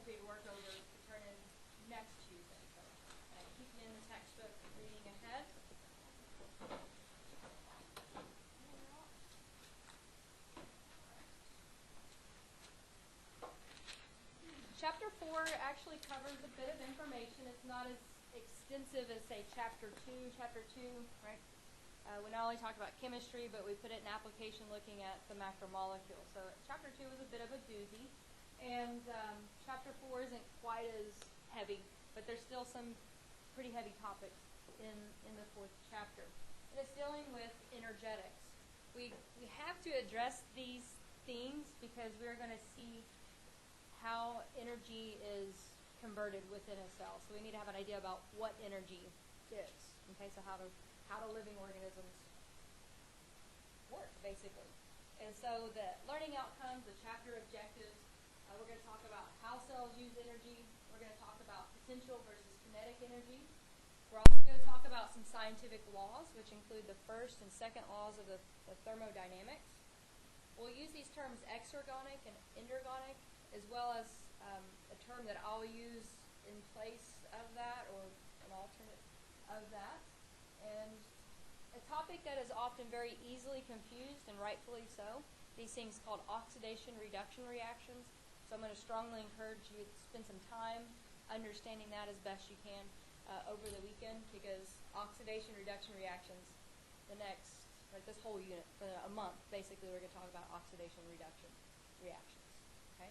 for you to work over to turn in next Tuesday. So keeping in the textbook, reading ahead. Chapter 4 actually covers a bit of information. It's not as extensive as, say, Chapter 2. Chapter 2, right? We not only talk about chemistry, but we put it in application looking at the macromolecule. So Chapter 2 is a bit of a doozy. And Chapter 4 isn't quite as heavy, but there's still some pretty heavy topics in the 4th chapter. And it's dealing with energetics. We have to address these themes because we're going to see how energy is converted within a cell. So we need to have an idea about what energy is. Okay, so how do living organisms work, basically. And so the learning outcomes, the chapter objectives, we're going to talk about how cells use energy. We're going to talk about potential versus kinetic energy. We're also going to talk about some scientific laws, which include the first and second laws of the thermodynamics. We'll use these terms exergonic and endergonic, as well as a term that I'll use in place of that, or an alternate of that. And a topic that is often very easily confused, and rightfully so, these things called oxidation-reduction reactions. So I'm going to strongly encourage you to spend some time understanding that as best you can over the weekend, because oxidation-reduction reactions, this whole unit, for a month, basically we're going to talk about oxidation-reduction reactions. Okay?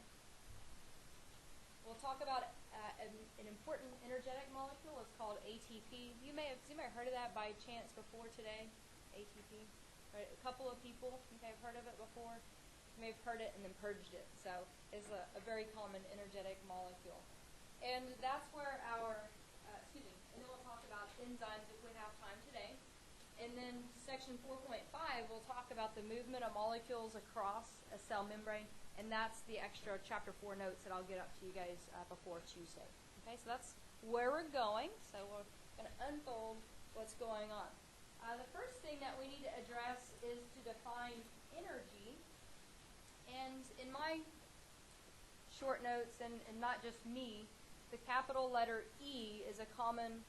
We'll talk about an important energetic molecule. It's called ATP. You may have heard of that by chance before today, ATP. Right? A couple of people may have heard of it before. You may have heard it and then purged it. So it's a very common energetic molecule. And that's where and then we'll talk about enzymes if we have time today. And then section 4.5, we'll talk about the movement of molecules across a cell membrane. And that's the extra Chapter 4 notes that I'll get up to you guys before Tuesday. Okay, so that's where we're going. So we're going to unfold what's going on. The first thing that we need to address is to define energy. And in my short notes, and not just me, the capital letter E is a common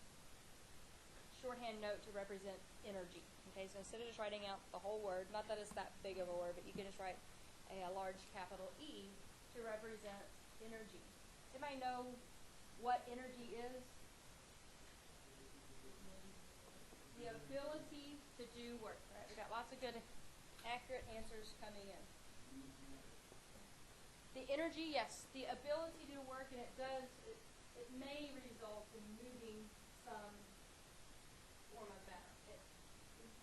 shorthand note to represent energy. Okay, so instead of just writing out the whole word, not that it's that big of a word, but you can just write a large capital E to represent energy. Does anybody know what energy is? The ability to do work. Right? We got lots of good, accurate answers coming in. The energy, yes, the ability to do work, and it may result in moving some form of matter.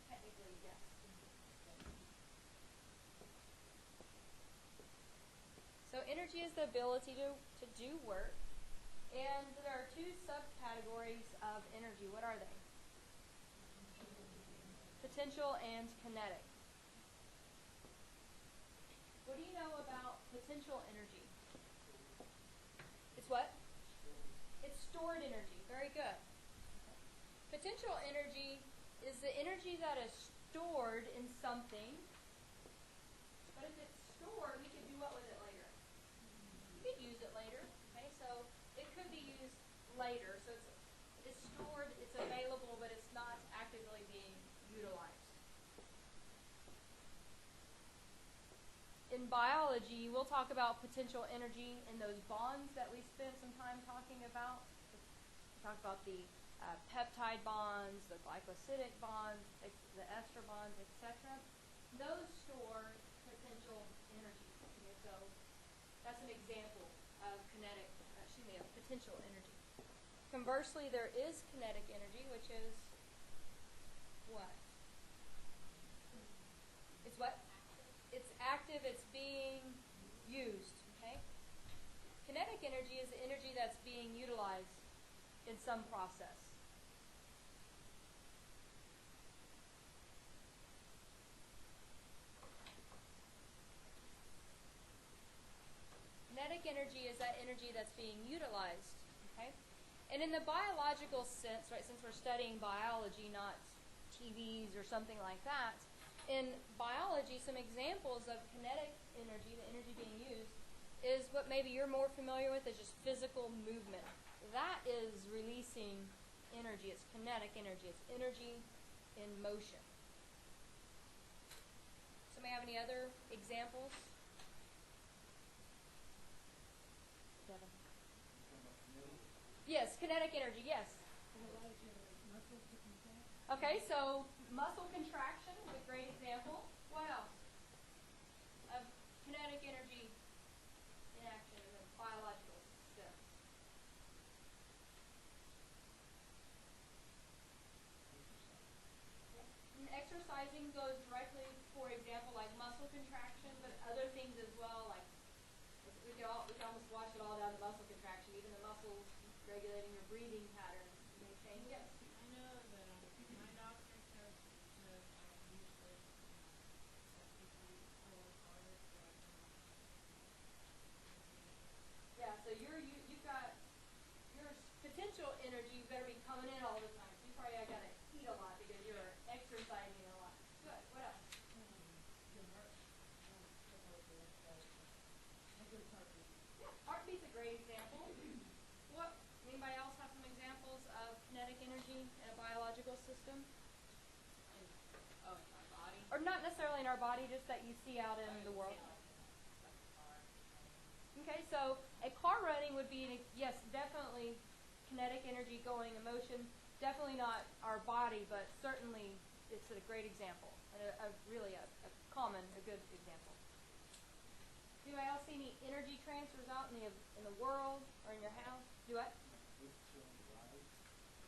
Technically, yes. So energy is the ability to do work, and there are two subcategories of energy. What are they? Potential and kinetic. What do you know about potential energy? It's what? It's stored energy. Very good. Potential energy is the energy that is stored in something, but if it's stored, we can do what with it later? You could use it later. Okay, so it could be used later. So it's stored, it's available, but it's not actively being utilized. In biology, we'll talk about potential energy in those bonds that we spent some time talking about. We talked about the peptide bonds, the glycosidic bonds, the ester bonds, etc. Those store potential energy. Okay, so that's an example of potential energy. Conversely, there is kinetic energy, which is what? It's what? It's active, it's being used. Okay? Kinetic energy is the energy that's being utilized in some process. Kinetic energy is that energy that's being utilized. Okay? And in the biological sense, right, since we're studying biology, not TVs or something like that, in biology, some examples of kinetic energy, the energy being used, is what maybe you're more familiar with, is just physical movement. That is releasing energy. It's kinetic energy. It's energy in motion. Somebody have any other examples? Kevin. Yes, kinetic energy, yes. Okay, so muscle contraction is a great example. What else? Of kinetic energy in action in the biological system. And exercising goes directly, for example, like muscle contraction, but other things as well, like we can almost wash it all down to muscle contraction, even the muscles regulating your breathing patterns may change. Yes? I know that my doctor says to usually set people to work harder so I can Yeah, so you've got your potential energy better be coming in all the time. So you probably got to eat a lot because you're exercising a lot. Good. What else? Yeah, heartbeat's a great example. What? Anybody else have some examples of kinetic energy in a biological system? in my body. Or not necessarily in our body, just that you see out in the world. Okay, so a car running would be, yes, definitely kinetic energy going in motion. Definitely not our body, but certainly it's a great example. And really a common, a good example. Do anybody else see any energy transfers out in the world or in your house? Do what?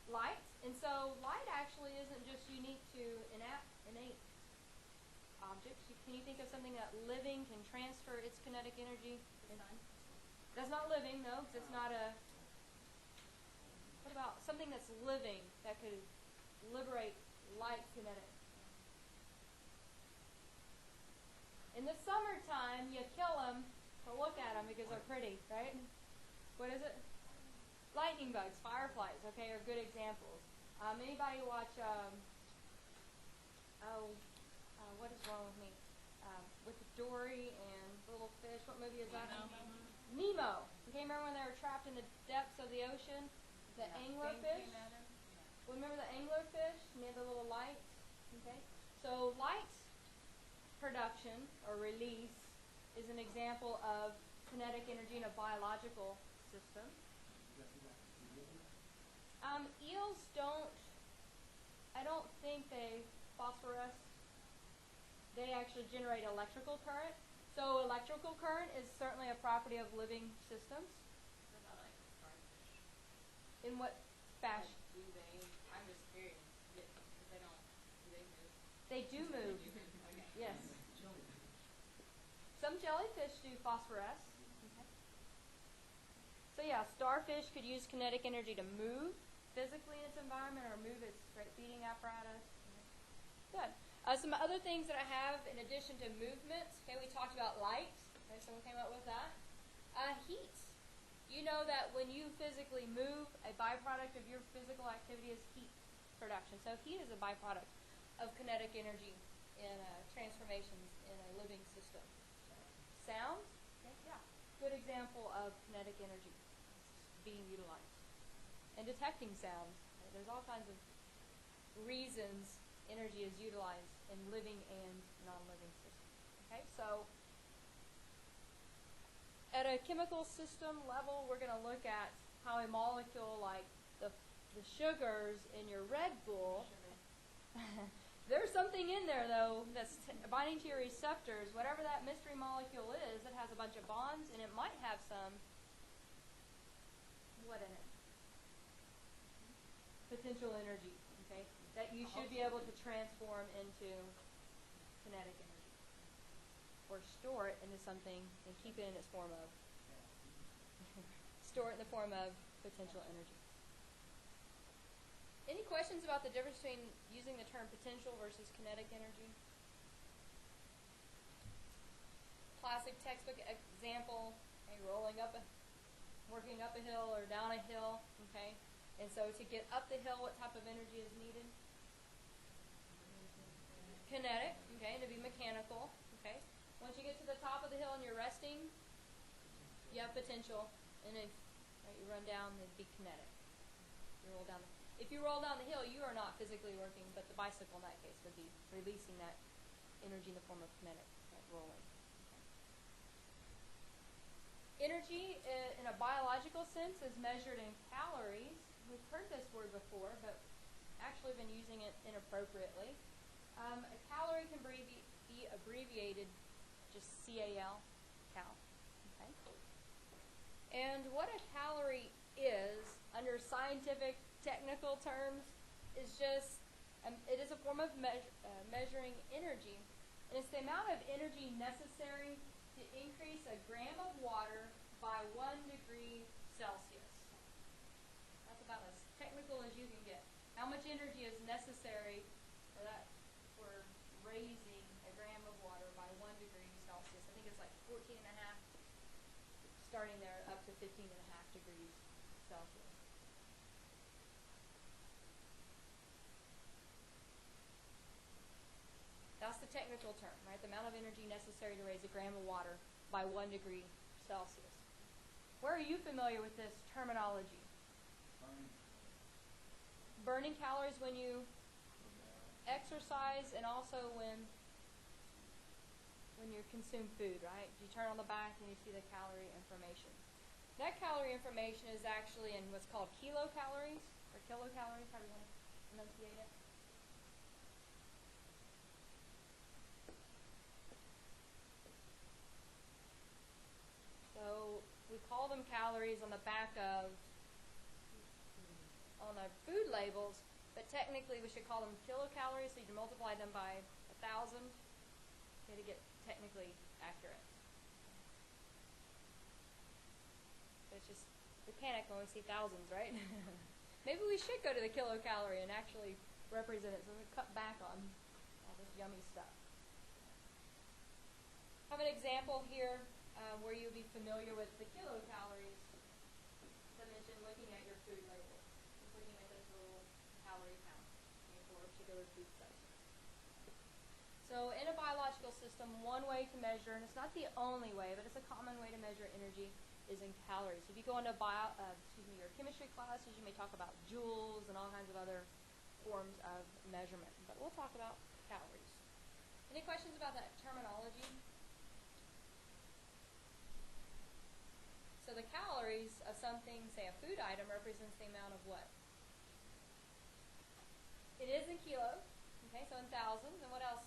Light. And so light actually isn't just unique to innate objects. Can you think of something that living can transfer its kinetic energy? The sun. That's not living, no, because it's not a... What about something that's living that could liberate light kinetic? In the summertime, you kill them to look at them because they're pretty, right? What is it? Lightning bugs, fireflies, okay, are good examples. Anybody watch, what is wrong with me? With Dory and the little fish, what movie is that? Nemo. Okay, remember when they were trapped in the depths of the ocean? The anglerfish? Well, remember the anglerfish? And they had the little lights? Okay. So light production or release is an example of kinetic energy in a biological system. Eels I don't think they phosphorus. They actually generate electrical current. So electrical current is certainly a property of living systems. What about like starfish? In what fashion? Do they? I'm just curious. Because they don't. Do they move? They do move. Okay. Yes. Some jellyfish do phosphorus. Okay. So yeah, starfish could use kinetic energy to move physically in its environment or move its feeding apparatus. Good. Some other things that I have in addition to movement. Okay, we talked about light. Okay, someone came up with that. Heat. You know that when you physically move, a byproduct of your physical activity is heat production. So heat is a byproduct of kinetic energy in transformations in a living system. Sound. Okay, yeah. Good example of kinetic energy being utilized. And detecting sound. Okay, there's all kinds of reasons energy is utilized in living and non-living systems. Okay, so at a chemical system level, we're going to look at how a molecule like the sugars in your Red Bull, there's something in there though that's binding to your receptors. Whatever that mystery molecule is, it has a bunch of bonds and it might have some, what in it? Potential energy, okay, that you should be able to transform into kinetic energy or store it into something and keep it in its form of store it in the form of potential energy. Any questions about the difference between using the term potential versus kinetic energy? Classic textbook example, okay, working up a hill or down a hill, okay? And so to get up the hill, what type of energy is needed? Kinetic, okay, to be mechanical, okay. Once you get to the top of the hill and you're resting, You have potential, and if you run down, it'd be kinetic. If you roll down the hill, you are not physically working, but the bicycle in that case would be releasing that energy in the form of kinetic, like rolling. Energy, in a biological sense, is measured in calories. We've heard this word before, but actually been using it inappropriately. A calorie can be abbreviated just CAL, cal. Okay. And what a calorie is, under scientific, technical terms, is just, it is a form of measuring energy. And it's the amount of energy necessary to increase a gram of water by 1 degree Celsius. That's about as technical as you can get. How much energy is necessary for raising a gram of water by 1 degree Celsius? I think it's like 14 and a half, starting there up to 15 and a half degrees Celsius. That's the technical term, right? The amount of energy necessary to raise a gram of water by 1 degree Celsius. Where are you familiar with this terminology? Burning calories when you exercise, and also when you consume food, right? You turn on the back and you see the calorie information. That calorie information is actually in what's called kilocalories, or kilocalories, however you want to enunciate it. So we call them calories on the back of, on the food labels, but technically we should call them kilocalories, so you can multiply them by 1,000 to get technically accurate. So it's just, we panic when we see thousands, right? Maybe we should go to the kilocalorie and actually represent it, so we cut back on all this yummy stuff. I have an example here where you'll be familiar with the kilocalories. As I mentioned, looking at your food label. Just looking at this little calorie count for a particular food substance. So in a biological system, one way to measure, and it's not the only way, but it's a common way to measure energy, is in calories. If you go into your chemistry classes, you may talk about joules and all kinds of other forms of measurement. But we'll talk about calories. Any questions about that terminology? So the calories of something, say a food item, represents the amount of what? It is in kilos, okay, so in thousands. And what else?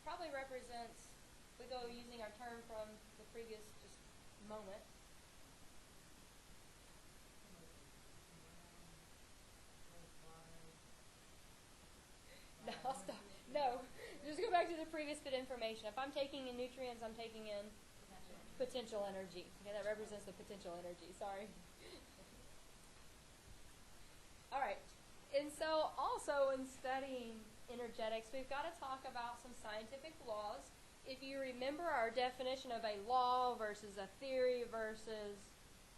Probably represents, we go using our term from the previous just moment. No, I'll stop. No, just go back to the previous bit of information. If I'm taking in nutrients, I'm taking in potential energy. Okay, that represents the potential energy. Sorry. All right. And so also in studying energetics, we've got to talk about some scientific laws. If you remember our definition of a law versus a theory versus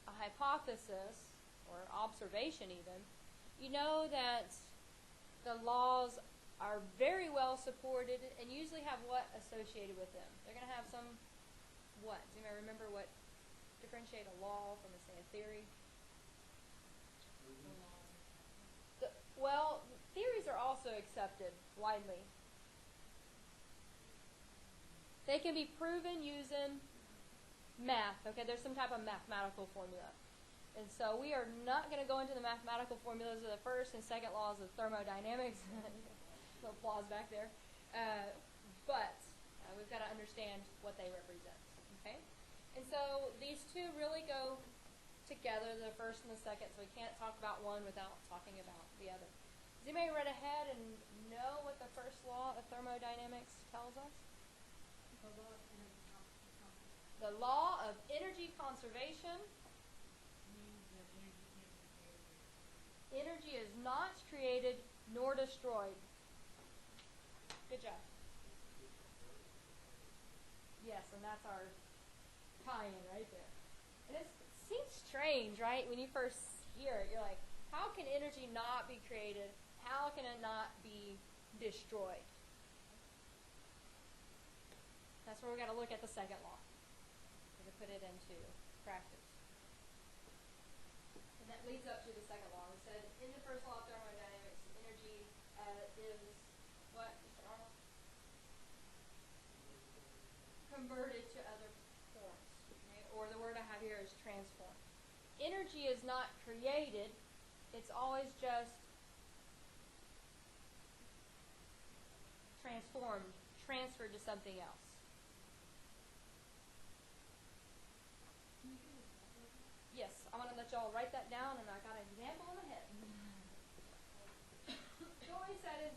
a hypothesis, or observation even, you know that the laws are very well supported and usually have what associated with them? They're going to have some what? Do you remember what differentiate a law from, say, a theory? Well, theories are also accepted widely. They can be proven using math. Okay, there's some type of mathematical formula. And so we are not going to go into the mathematical formulas of the first and second laws of thermodynamics. No applause back there. But we've got to understand what they represent. Okay? And so these two really go together, the first and the second, so we can't talk about one without talking about the other. Does anybody read ahead and know what the first law of thermodynamics tells us? The law of energy conservation. Means that energy can't be created. Energy is not created nor destroyed. Good job. Yes, and that's our tie-in right there. And it seems strange, right? When you first hear it, you're like, how can energy not be created? How can it not be destroyed? That's where we've got to look at the second law to put it into practice. is what, Mr. Arnold? Converted to other forms. Okay? Or the word I have here is transformed. Energy is not created. It's always just transformed, transferred to something else. Yes, I want to let y'all write that down, and I got an example in my head. So what we said is,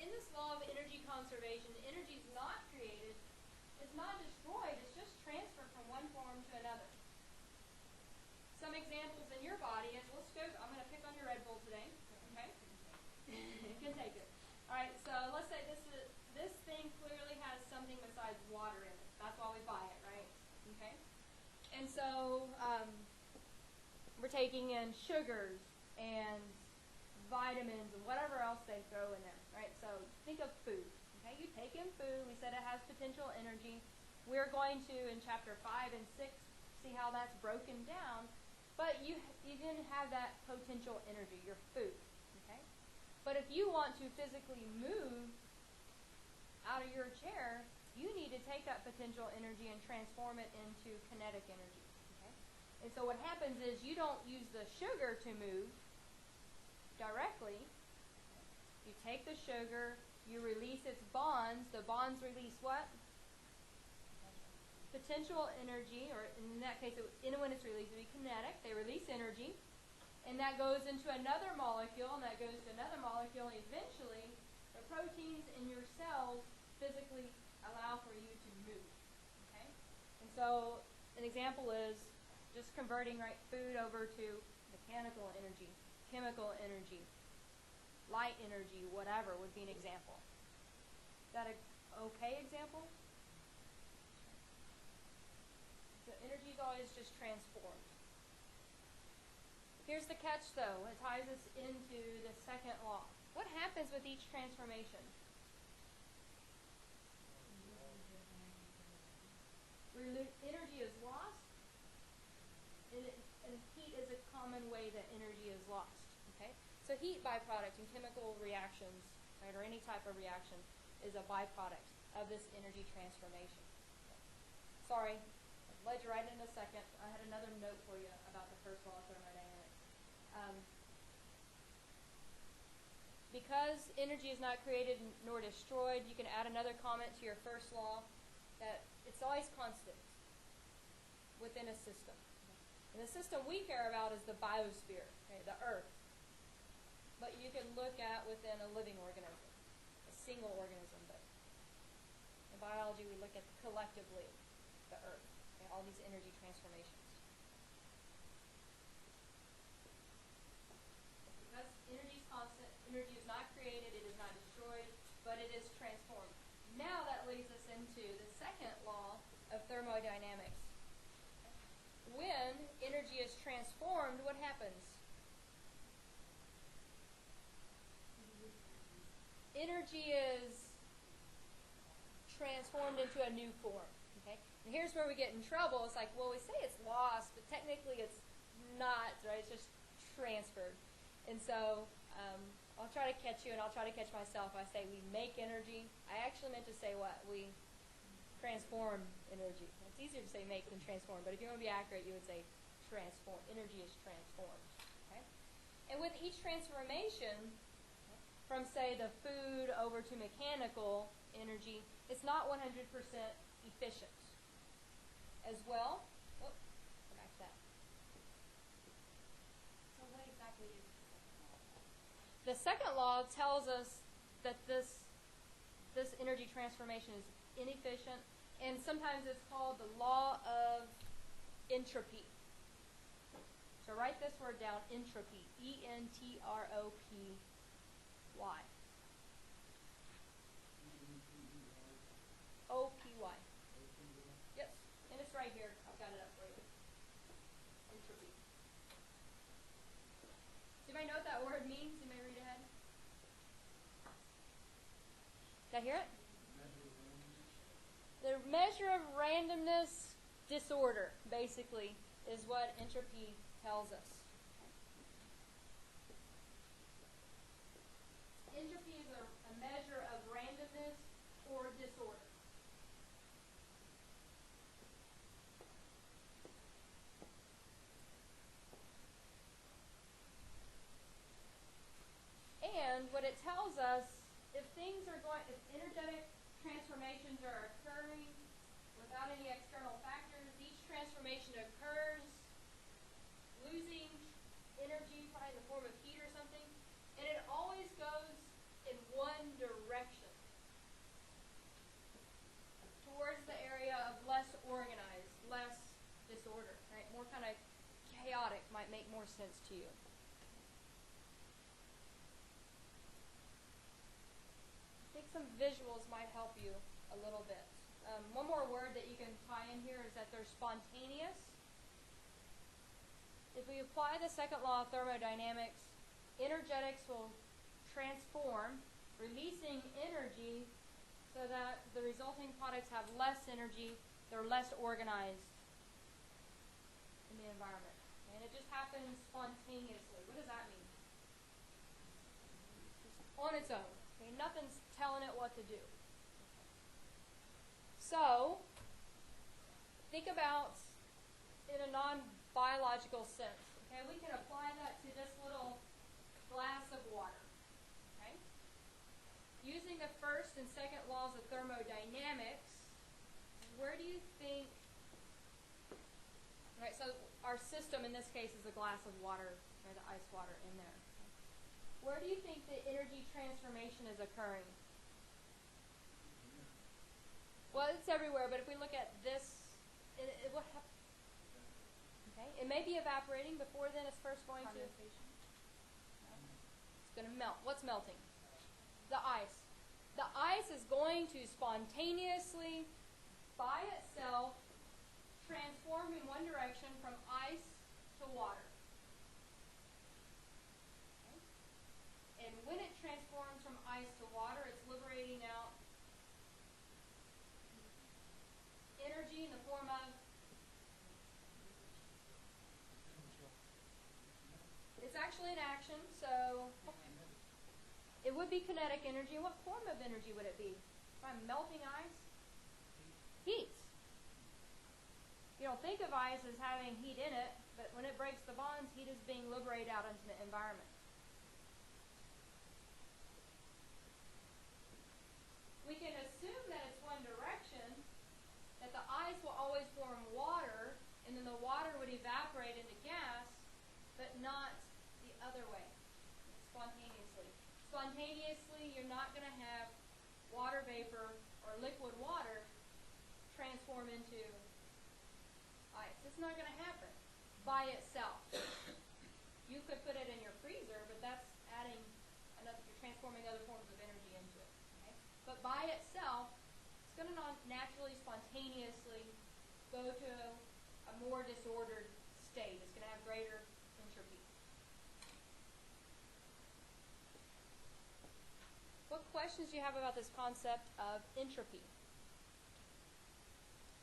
in this law of energy conservation, energy is not created, it's not destroyed, it's just transferred from one form to another. Some examples in your body is, let's go, I'm going to pick on your Red Bull today, okay? You can take it. Alright, so let's say this thing clearly has something besides water in it. That's why we buy it, right? Okay? And so, we're taking in sugars and vitamins and whatever else they throw in there, right? So think of food. Okay, you take in food. We said it has potential energy. We're going to, in chapter 5 and 6, see how that's broken down. But you didn't have that potential energy, your food. Okay? But if you want to physically move out of your chair, you need to take that potential energy and transform it into kinetic energy. Okay? And so what happens is you don't use the sugar to move directly. You take the sugar, you release its bonds. The bonds release what? Potential energy, or in that case, when it's released, it would be kinetic. They release energy, and that goes into another molecule, and that goes to another molecule, and eventually the proteins in your cells physically allow for you to move. Okay? And so an example is just converting food over to mechanical energy, chemical energy, light energy, whatever would be an example. Is that an okay example? So energy is always just transformed. Here's the catch, though. It ties us into the second law. What happens with each transformation? Energy is lost, and heat is a common way that energy is lost. Okay? So heat byproduct in chemical reactions, right, or any type of reaction, is a byproduct of this energy transformation. Sorry, I led you right in a second. I had another note for you about the first law of thermodynamics. Because energy is not created nor destroyed, you can add another comment to your first law that it's always constant within a system. And the system we care about is the biosphere, okay, the Earth. But you can look at within a living organism, a single organism. But in biology, we look at collectively the Earth, okay, all these energy transformations. Because energy is constant, energy is not created, it is not destroyed, but it is transformed. Now that leads us into the second law of thermodynamics. When energy is transformed, what happens? Energy is transformed into a new form. Okay? And here's where we get in trouble. It's like, well, we say it's lost, but technically it's not, right? It's just transferred. And so I'll try to catch you, and I'll try to catch myself. I say we make energy. I actually meant to say what? We transform energy. It's easier to say make than transform, but if you want to be accurate, you would say transform. Energy is transformed. Okay? And with each transformation, from, say, the food over to mechanical energy, it's not 100% efficient. As well, go back to that. So what exactly is The second law tells us that this energy transformation is inefficient, and sometimes it's called the law of entropy. So write this word down, entropy, E-N-T-R-O-P-Y. O-P-Y. Yes, and it's right here. I've got it up for you. Entropy. Does anybody know what that word means? You may read ahead. Did I hear it? The measure of randomness disorder, basically, is what entropy tells us. Entropy is a measure of randomness or disorder. And what it tells us, if energetic transformations are occurring without any external factors, each transformation occurs losing energy, probably in the form of heat or something, and it always goes in one direction, towards the area of less organized, less disorder, right? More kind of chaotic might make more sense to you. I think some visuals might help you a little bit. One more word that you can tie in here is that they're spontaneous. If we apply the second law of thermodynamics, energetics will transform, releasing energy so that the resulting products have less energy, they're less organized in the environment. And it just happens spontaneously. What does that mean? Just on its own. Okay? Nothing's telling it what to do. So, think about in a non-biological sense. Okay, we can apply that to this little glass of water. Okay? Using the first and second laws of thermodynamics, where do you think, right, so our system in this case is a glass of water, or the ice water in there. Where do you think the energy transformation is occurring? Well, it's everywhere, but if we look at this, what happens? Okay, it may be evaporating before then it's first going to... No. It's going to melt. What's melting? The ice. The ice is going to spontaneously, by itself, transform in one direction from ice to water. Okay? And when it transforms from ice to water, it's liberating out energy in the form of... It's actually an action, so it would be kinetic energy. What form of energy would it be? If I'm melting ice? Heat. You don't think of ice as having heat in it, but when it breaks the bonds, heat is being liberated out into the environment. We can assume that it's one direction, that the ice will always form water, and then the water would evaporate into gas, but not the other way, spontaneously. Spontaneously, you're not going to have water vapor or liquid water transform into ice. It's not going to happen by itself. You could put it in your freezer, but that's adding another, you're transforming other forms of energy into it. Okay? But by itself, it's going to naturally, spontaneously go to a more disordered state. It's going to have greater entropy. What questions do you have about this concept of entropy?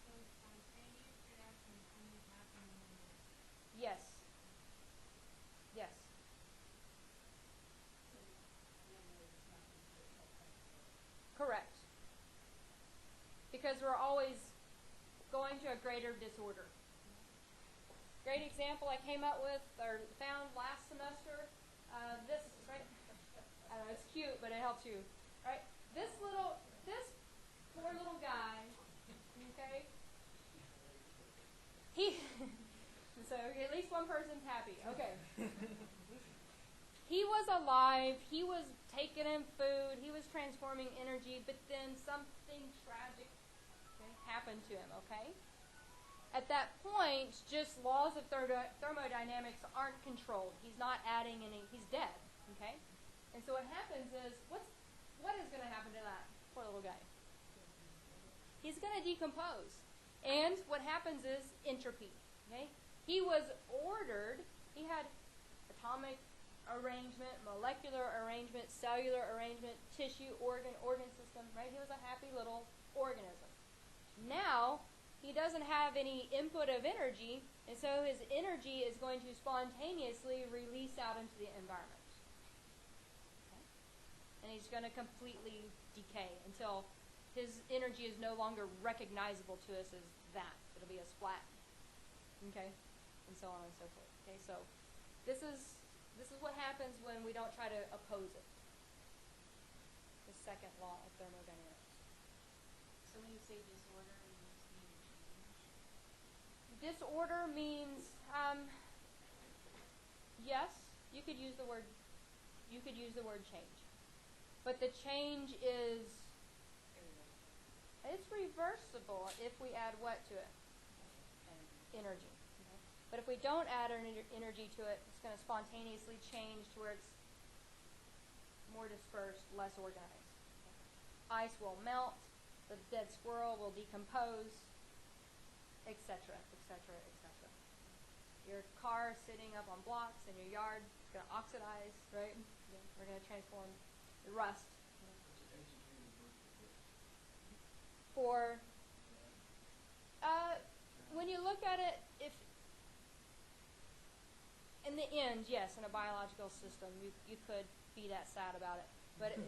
So spontaneous reactions only happen when there's... Yes. Yes. Correct. Because we're always going to a greater disorder. Great example I came up with or found last semester. This, right? I don't know, it's cute, but it helps you. Right? This poor little guy, okay? So at least one person's happy. Okay. He was alive, he was taking in food, he was transforming energy, but then something tragic happened to him, okay? At that point, just laws of thermodynamics aren't controlled. He's not adding any, he's dead, okay? And so what happens is, what is going to happen to that poor little guy? He's going to decompose. And what happens is entropy, okay? He was ordered, he had atomic arrangement, molecular arrangement, cellular arrangement, tissue, organ system, right? He was a happy little organism. Now, he doesn't have any input of energy, and so his energy is going to spontaneously release out into the environment. Okay? and he's going to completely decay until his energy is no longer recognizable to us as that. It'll be as flat, okay, and so on and so forth. Okay, so this is what happens when we don't try to oppose it. The second law of thermodynamics. So when you say disorder, you just mean change? Disorder means, yes, you could use the word change. But the change is, it's reversible if we add what to it? Energy. Okay. But if we don't add energy to it, it's going to spontaneously change to where it's more dispersed, less organized. Ice will melt, the dead squirrel will decompose, etc., etc., etc. Your car sitting up on blocks in your yard is going to oxidize, right? We're going to transform the rust. For when you look at it, if in the end, yes, in a biological system, you could be that sad about it, but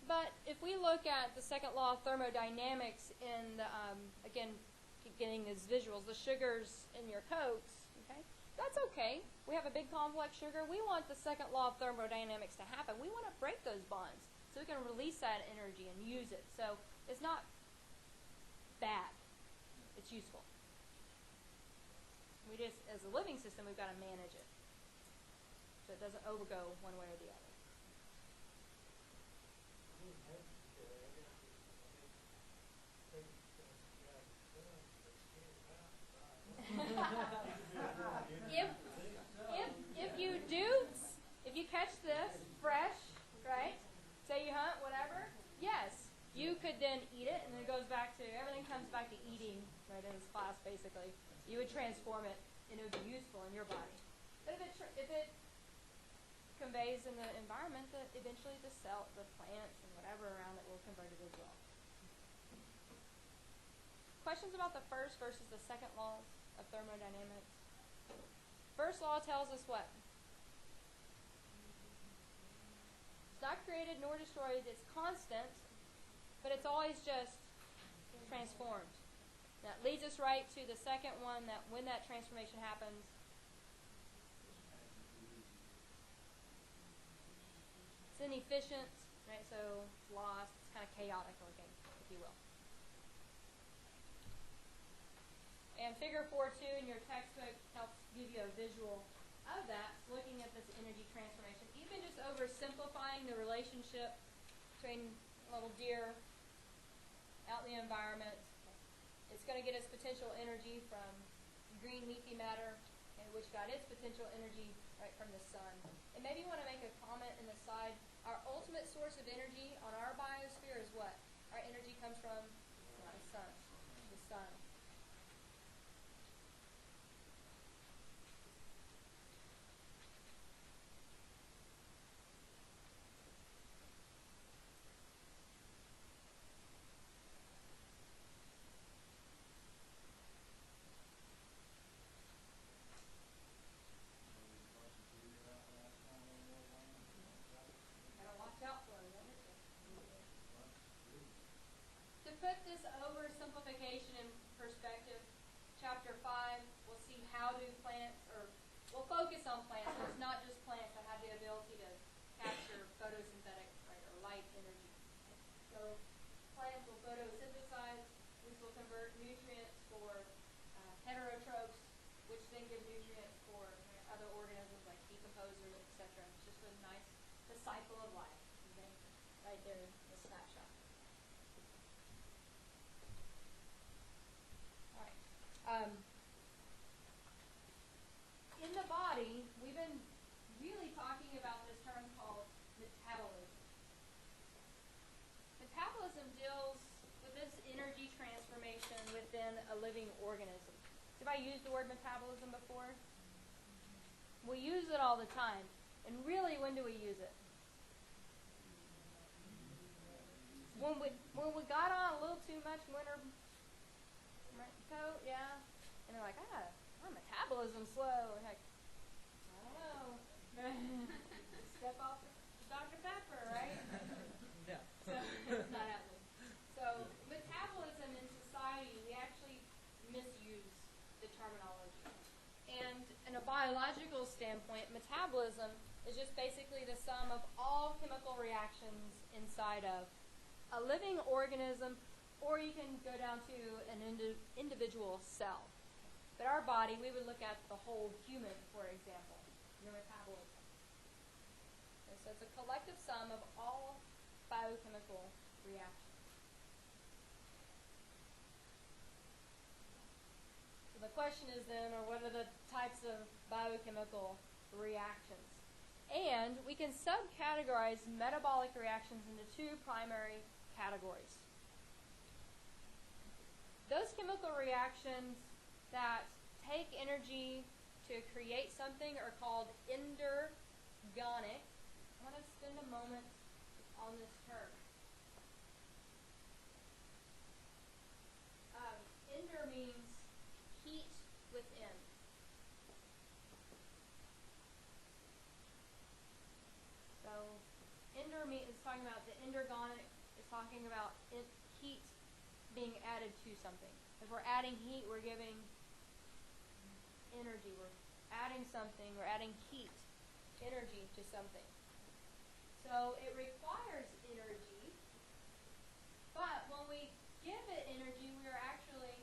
but if we look at the second law of thermodynamics in the again, keep getting these visuals, the sugars in your coats, okay, that's okay. We have a big complex sugar. We want the second law of thermodynamics to happen. We want to break those bonds so we can release that energy and use it. So it's not bad. It's useful. We just, as a living system, we've got to manage it so it doesn't overgo one way or the other. If you catch this fresh, right? Say you hunt, whatever. Yes, you could then eat it, and then it goes back to everything comes back to eating, right? In this class, basically, you would transform it, and it would be useful in your body. But if it conveys in the environment, that eventually the plants and whatever around it will convert it as well. Questions about the first versus the second laws of thermodynamics? First law tells us what? It's not created nor destroyed. It's constant, but it's always just transformed. That leads us right to the second one, that when that transformation happens, it's inefficient, right? So it's lost. It's kind of chaotic looking, if you will. And figure 4.2 in your textbook helps give you a visual of that, looking at this energy transformation. Even just oversimplifying the relationship between little deer out in the environment. It's going to get its potential energy from green leafy matter, which got its potential energy right from the sun. And maybe you want to make a comment in the side. Our ultimate source of energy on our biosphere is what? Our energy comes from the sun. The sun. Put this oversimplification in perspective, chapter 5, we'll see how do plants, or we'll focus on plants, so it's not just plants that have the ability to capture photosynthetic, right, or light energy. So plants will photosynthesize, which will convert nutrients for heterotrophs, which then give nutrients for other organisms like decomposers, etc. It's just the cycle of life, okay? Right there, the snapshot. In the body, we've been really talking about this term called metabolism. Metabolism deals with this energy transformation within a living organism. Have I used the word metabolism before? We use it all the time. And really, when do we use it? When we got on a little too much winter coat, yeah, and they're like, my metabolism's slow. And like, I don't know. Step off Dr. Pepper, right? Yeah. So, it's not happening. So, metabolism in society, we actually misuse the terminology. And in a biological standpoint, metabolism is just basically the sum of all chemical reactions inside of a living organism, or you can go down to an individual cell. But our body, we would look at the whole human, for example, your metabolism. Okay, so it's a collective sum of all biochemical reactions. So the question is then, or what are the types of biochemical reactions? And we can subcategorize metabolic reactions into two primary categories. Those chemical reactions that take energy to create something are called endergonic. I want to spend a moment on this term. Ender means heat within. So, is talking about the endergonic, is talking about heat being added to something. If we're adding heat, we're giving energy. We're adding something, we're adding heat, energy to something. So it requires energy, but when we give it energy, we are actually,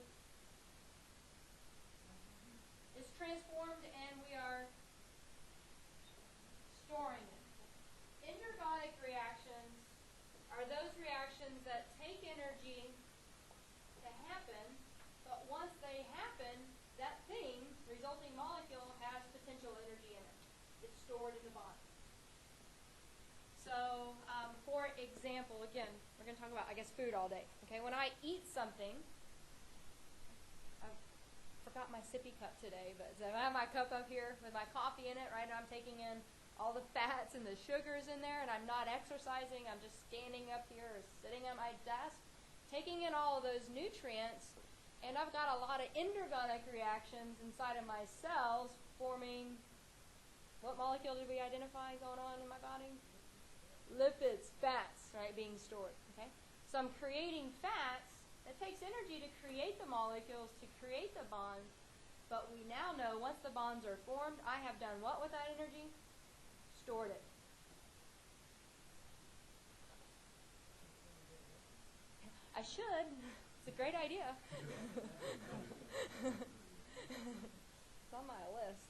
it's transformed and we are storing it. Endergonic reactions are those reactions that take energy to happen, but once they happen, that thing, resulting molecule, has potential energy in it. It's stored in the body. So, for example, again, we're going to talk about, I guess, food all day. Okay, when I eat something, I forgot my sippy cup today, but so I have my cup up here with my coffee in it. Right now, I'm taking in all the fats and the sugars in there, and I'm not exercising. I'm just standing up here or sitting at my desk, taking in all of those nutrients, and I've got a lot of endergonic reactions inside of my cells forming, what molecule did we identify going on in my body? Lipids, fats, right, being stored, okay? So I'm creating fats. It takes energy to create the molecules, to create the bonds, but we now know once the bonds are formed, I have done what with that energy? Stored it. I should. It's a great idea. It's on my list.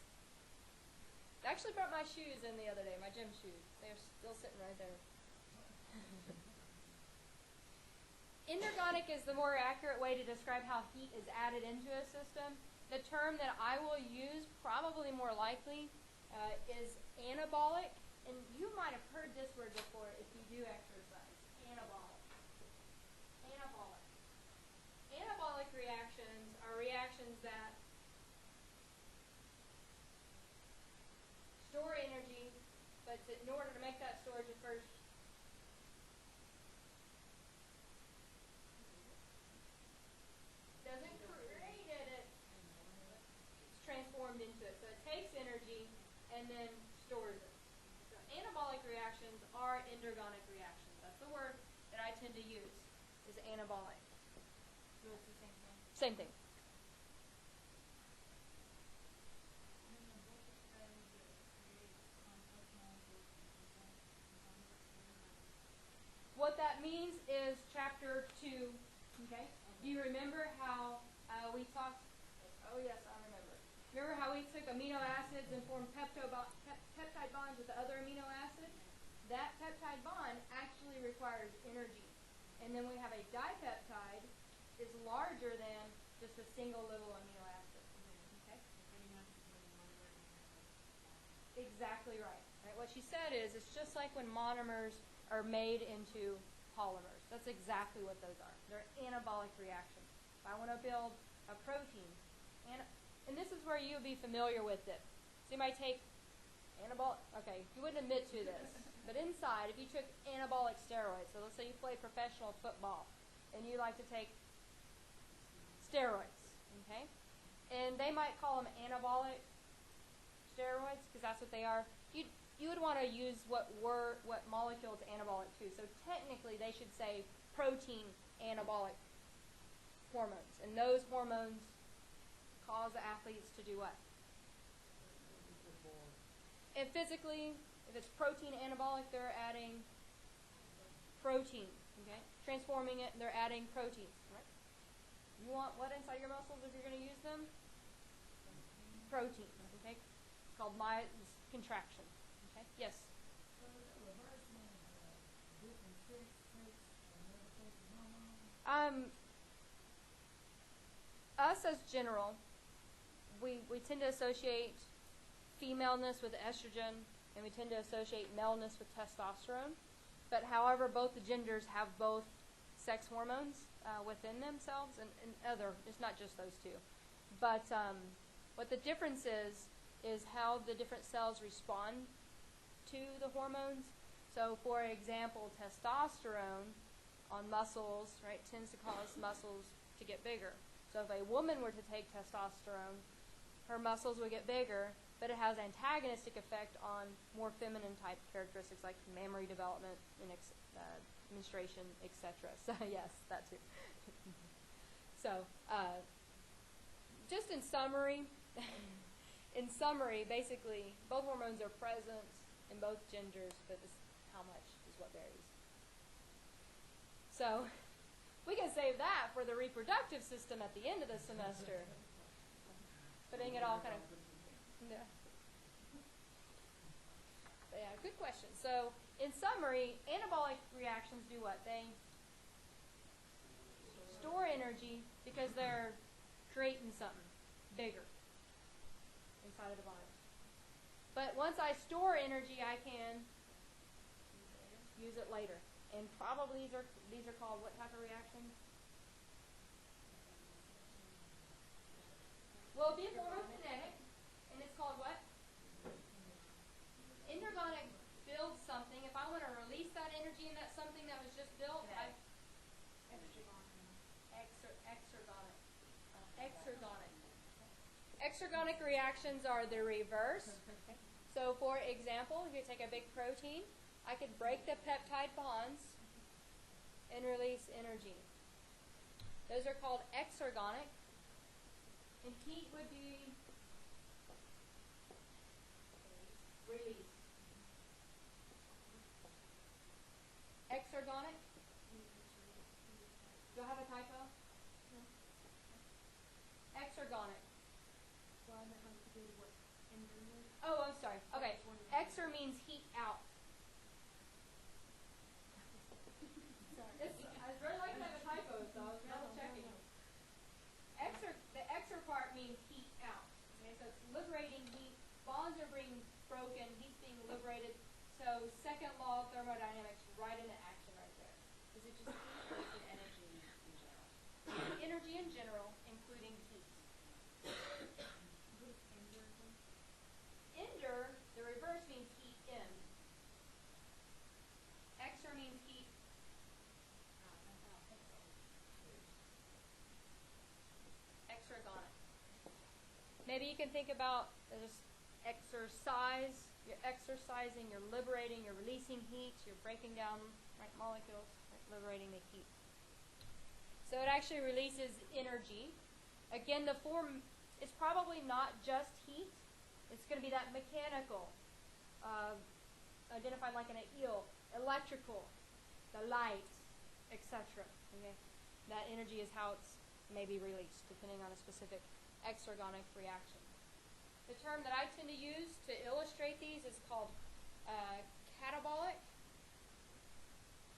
I actually brought my shoes in the other day, my gym shoes. They're still sitting right there. Endergonic is the more accurate way to describe how heat is added into a system. The term that I will use, probably more likely, is anabolic. And you might have heard this word before if you do exercise. Anabolic. Anabolic. Anabolic reactions are reactions that store energy, but in order to make that storage, it first doesn't create it, it's transformed into it. So it takes energy and then stores it. So anabolic reactions are endergonic reactions. That's the word that I tend to use, is anabolic. So it's the same thing. Same thing. What that means is chapter 2, okay? Do you remember how we talked, oh yes, I remember. Remember how we took amino acids and formed peptide bonds with the other amino acid? That peptide bond actually requires energy. And then we have a dipeptide is larger than just a single little amino acid. Okay? Exactly right. Right. What she said is it's just like when monomers are made into polymers. That's exactly what those are. They're anabolic reactions. If I want to build a protein, and this is where you'll be familiar with it. So you might take anabolic, okay, you wouldn't admit to this, but inside, if you took anabolic steroids, so let's say you play professional football, and you like to take steroids, okay? And they might call them anabolic steroids, because that's what they are. you would want to use what molecule it's anabolic to. So technically, they should say protein anabolic hormones, and those hormones cause the athletes to do what? And physically, if it's protein anabolic, they're adding protein. Okay, transforming it, they're adding proteins. Right? You want what inside your muscles if you're going to use them? Proteins. Okay, it's called contraction. Okay, yes. Us as general, we tend to associate femaleness with estrogen, and we tend to associate maleness with testosterone. But however, both the genders have both sex hormones within themselves, and it's not just those two. But what the difference is how the different cells respond to the hormones. So, for example, testosterone on muscles, right, tends to cause muscles to get bigger. So if a woman were to take testosterone, her muscles would get bigger, but it has antagonistic effect on more feminine type characteristics like mammary development and menstruation, etc. So yes, that too. So just in summary, basically, both hormones are present in both genders, but how much is what varies. So we can save that for the reproductive system at the end of the semester. Putting it all kind of... Yeah. But yeah, good question. So in summary, anabolic reactions do what? They store energy because they're creating something bigger inside of the body. But once I store energy, I can use it later. And probably these are called what type of reactions? Well, it'd be a form of kinetic, and it's called what? Endergonic builds something. If I want to release that energy in that something that was just built, Exergonic. Exergonic reactions are the reverse. So, for example, if you take a big protein, I could break the peptide bonds and release energy. Those are called exergonic. And heat would be release. Exergonic. Do I have a typo? No. Exergonic. Oh, I'm sorry. Okay. Exer means heat out. I was really like to have a typo, so I was double checking. The exer part means heat out. Okay, so it's liberating heat. Bonds are being broken. Heat's being liberated. So second law of thermodynamics right into action right there. Is it just heat or is it energy in general? Energy in general, including heat. What is ender again? Ender, the reverse means heat in. Exer means heat. Exergonic. Maybe you can think about just exercise. You're exercising, you're liberating, you're releasing heat, you're breaking down molecules, liberating the heat. So it actually releases energy. Again, the form is probably not just heat. It's going to be that mechanical, identified like in an eel, electrical, the light, etc. Okay? That energy is how it's maybe released, depending on a specific exergonic reaction. The term that I tend to use to illustrate these is called catabolic.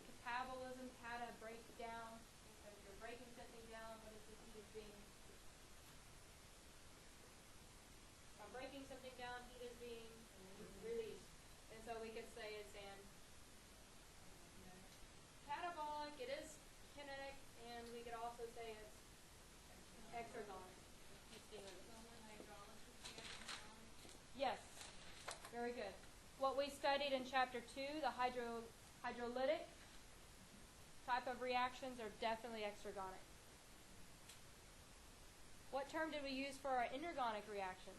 Metabolism, cata, break down. So if you're breaking something down, what is the heat is being? If I'm breaking something down, heat is being released. And so we could say it's an catabolic, it is kinetic, and we could also say it's exergonic. Yes, very good. What we studied in Chapter 2, the hydrolytic type of reactions are definitely exergonic. What term did we use for our endergonic reactions?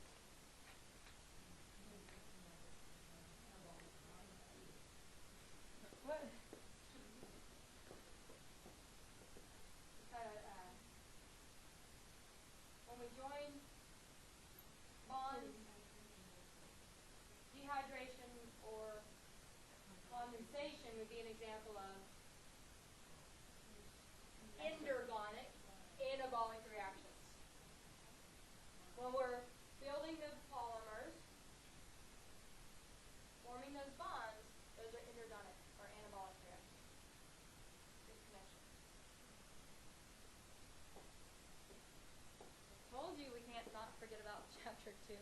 What? When we join bonds, dehydration or condensation would be an example of endergonic, anabolic reactions. When we're building the polymers, forming those bonds, those are endergonic or anabolic reactions. Good connection. I told you we can't not forget about chapter 2.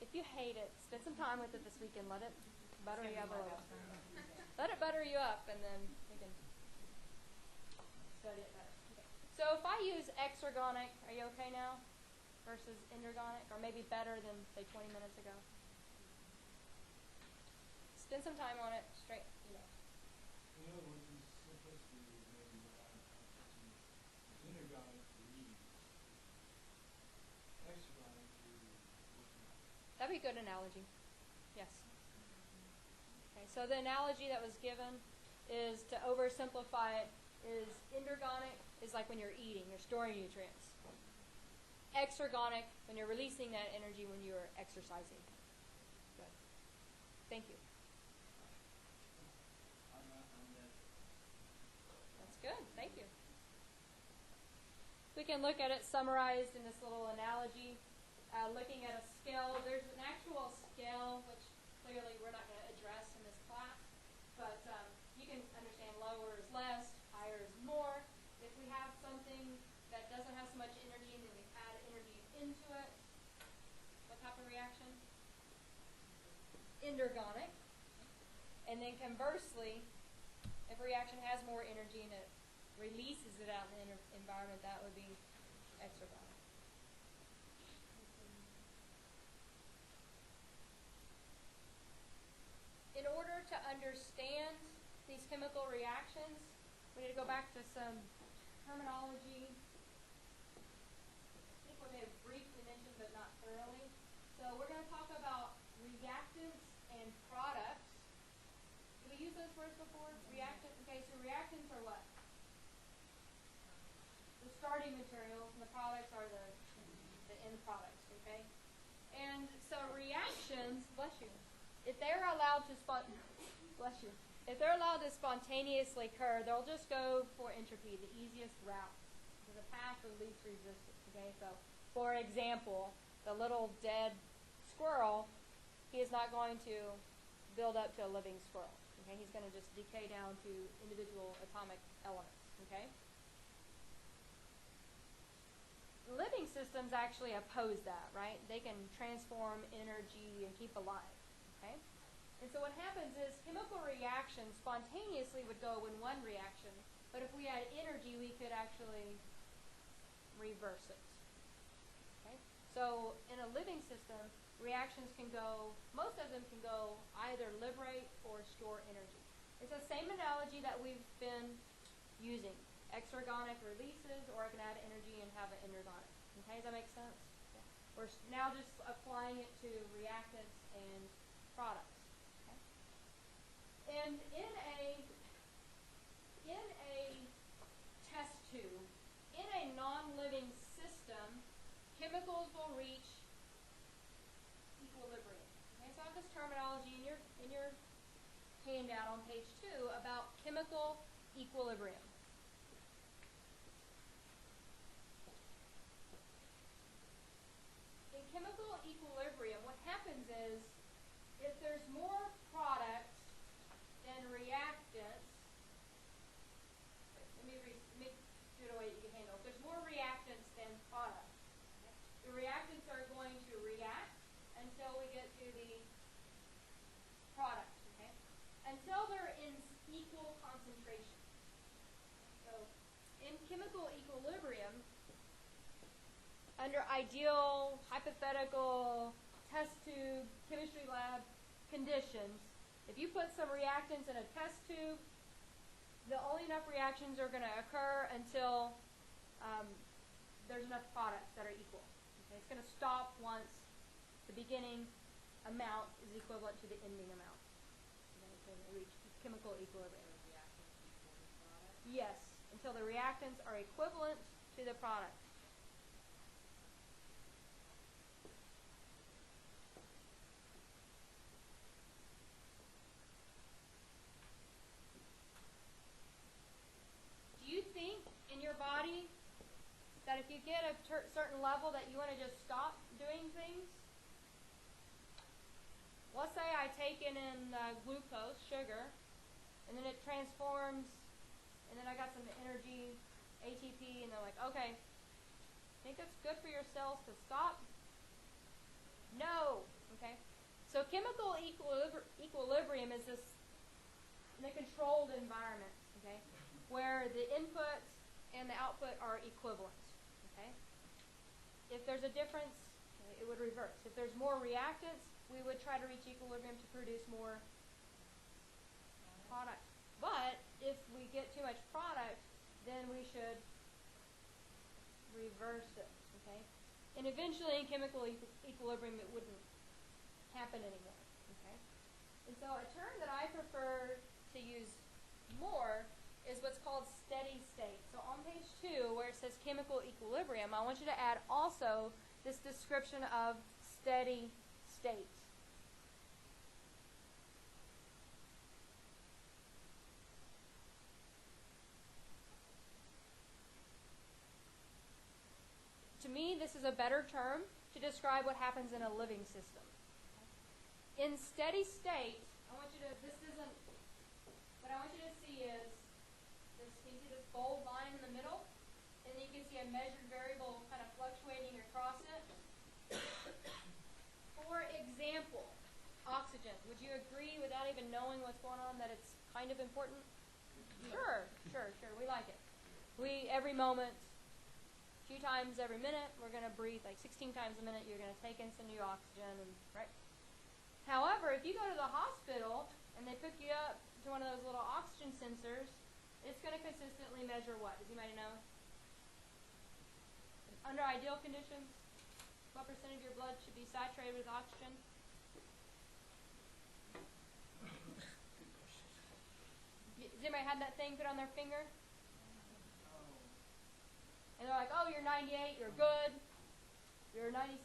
If you hate it, spend some time with it this weekend. Let it butter you up a little. Let it butter you up, and then we can study it better. Okay. So if I use exergonic, are you okay now? Versus endergonic, or maybe better than, say, 20 minutes ago? Spend some time on it straight, In other words, in simplicity, maybe what I'm thinking is endergonic reads, exergonic is working out. That'd be a good analogy. Yes. Okay, so the analogy that was given is, to oversimplify it, is endergonic is like when you're eating, you're storing nutrients. Exergonic, when you're releasing that energy when you're exercising. Good. Thank you. That's good. Thank you. We can look at it summarized in this little analogy. Looking at a scale, there's an actual scale, which clearly we're not going to address in this class, but you can understand lower is less, higher is more. If we have something that doesn't have so much energy and then we add energy into it, what type of reaction? Endergonic. And then conversely, if a reaction has more energy and it releases it out in the environment, that would be exergonic. In order to understand these chemical reactions, we need to go back to some terminology. I think we may have briefly mentioned, but not thoroughly. So we're going to talk about reactants and products. Did we use those words before? Reactant. Okay, so reactants are what? The starting materials, and the products are the end products. Okay, and so reactions. Bless you. If they're allowed to if they're allowed to spontaneously occur, they'll just go for entropy, the easiest route, to the path of least resistance. Okay, so for example, the little dead squirrel, he is not going to build up to a living squirrel. Okay, he's going to just decay down to individual atomic elements. Okay. Living systems actually oppose that, right? They can transform energy and keep alive. Okay? And so what happens is chemical reactions spontaneously would go in one reaction, but if we had energy, we could actually reverse it. Okay? So in a living system, reactions can go, most of them can go either liberate or store energy. It's the same analogy that we've been using. Exergonic releases, or I can add energy and have an endergonic. Okay, does that make sense? Yeah. We're now just applying it to reactants and products. Okay? And in a test tube, in a non-living system, chemicals will reach equilibrium. Okay, so I have this terminology in your handout on page 2 about chemical equilibrium. In chemical equilibrium, what happens is, if there's more products than reactants, let me do it in a way that you can handle. If there's more reactants than products, okay, the reactants are going to react until we get to the products, okay, until they're in equal concentration. So, in chemical equilibrium, under ideal, hypothetical, test tube, chemistry lab conditions, if you put some reactants in a test tube, the only enough reactions are going to occur until there's enough products that are equal. Okay? It's going to stop once the beginning amount is equivalent to the ending amount. when they reach chemical equilibrium. The reactants equal the product. Yes, until the reactants are equivalent to the product. Do you think in your body that if you get a certain level that you want to just stop doing things? Let's say I take in glucose, sugar, and then it transforms, and then I got some energy, ATP, and they're like, okay, think it's good for your cells to stop? No. Okay. So chemical equilibrium is this in a controlled environment, okay, where the input and the output are equivalent. Okay. If there's a difference, okay, it would reverse. If there's more reactants, we would try to reach equilibrium to produce more product. But if we get too much product, then we should reverse it. Okay. And eventually, in chemical equilibrium, it wouldn't happen anymore. Okay. And so a term that I prefer to use more is what's called steady state. So on page 2, where it says chemical equilibrium, I want you to add also this description of steady state. To me, this is a better term to describe what happens in a living system. In steady state, what I want you to see is this, can you see this bold line in the middle? And then you can see a measured variable kind of fluctuating across it. For example, oxygen. Would you agree, without even knowing what's going on, that it's kind of important? Sure. We like it. Every moment, a few times every minute, we're going to breathe like 16 times a minute. You're going to take in some new oxygen, right? However, if you go to the hospital and they hook you up to one of those little oxygen sensors, it's going to consistently measure what? Does anybody know? Under ideal conditions, what percent of your blood should be saturated with oxygen? Does anybody have that thing put on their finger? And they're like, oh, you're 98, you're good. You're 97,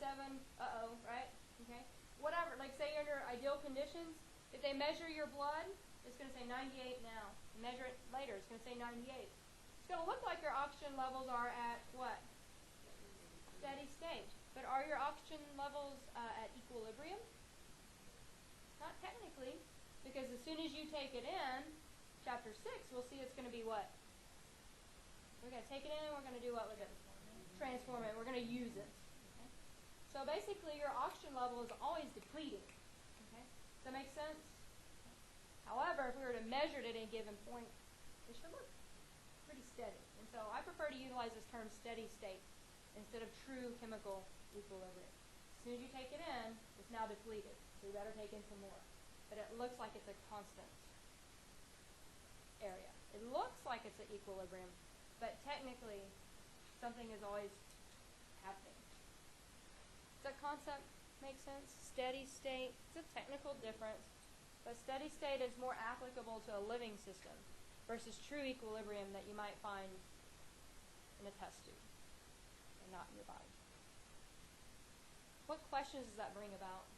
uh-oh, right? Okay. Whatever, like say you're under ideal conditions, if they measure your blood, it's going to say 98 now. Measure it later, it's going to say 98. It's going to look like your oxygen levels are at what? Steady state. But are your oxygen levels at equilibrium? Not technically, because as soon as you take it in, chapter 6, we'll see it's going to be what? We're going to take it in and we're going to do what with it? Transform it. We're going to use it. Okay? So basically your oxygen level is always depleting. Okay? Does that make sense? However, if we were to measure it at any given point, it should look pretty steady. And so I prefer to utilize this term steady state instead of true chemical equilibrium. As soon as you take it in, it's now depleted. So you better take in some more. But it looks like it's a constant area. It looks like it's at equilibrium, but technically something is always happening. Does that concept make sense? Steady state, it's a technical difference, but steady state is more applicable to a living system versus true equilibrium that you might find in a test tube and not in your body. What questions does that bring about?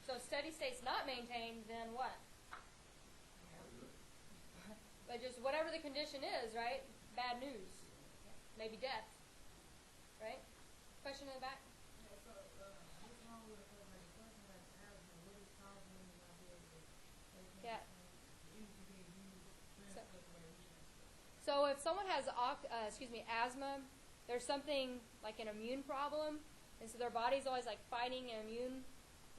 So if steady state's not maintained, then what? But just whatever the condition is, right? Bad news. Maybe death. Right? Question in the back? What's wrong with like a person that's asthma? What is causing them to not be able to take Yeah. the energy being used transfer the way we transfer? So if someone has asthma, there's something like an immune problem, and so their body's always like fighting an immune.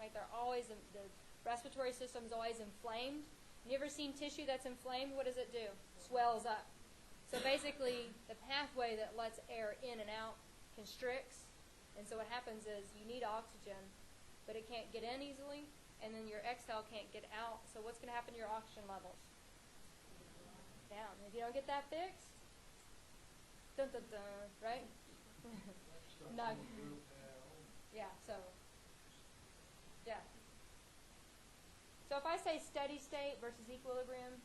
Right? They're always the respiratory system's always inflamed. You ever seen tissue that's inflamed? What does it do? Swells up. So basically, the pathway that lets air in and out constricts, and so what happens is you need oxygen, but it can't get in easily, and then your exhale can't get out. So what's going to happen to your oxygen levels? Down. If you don't get that fixed, Dun dun dun, right? Starts Not, going real pale. yeah, so, yeah. So if I say steady state versus equilibrium,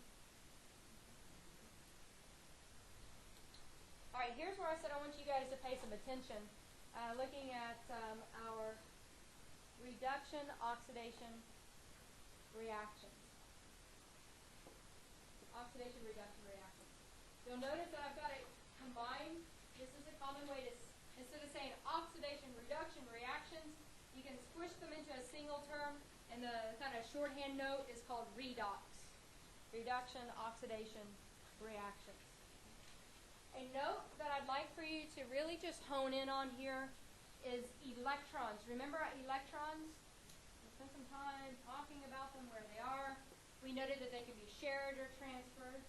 all right, here's where I said I want you guys to pay some attention. Looking at our reduction, oxidation, reactions. Oxidation, reduction, reactions. You'll notice that I've got it combined. This is a common way to, instead of saying oxidation, reduction, reactions, you can squish them into a single term, and the kind of shorthand note is called redox. Reduction, oxidation, reactions. A note that I'd like for you to really just hone in on here is electrons. Remember electrons? We'll spend some time talking about them, where they are. We noted that they can be shared or transferred.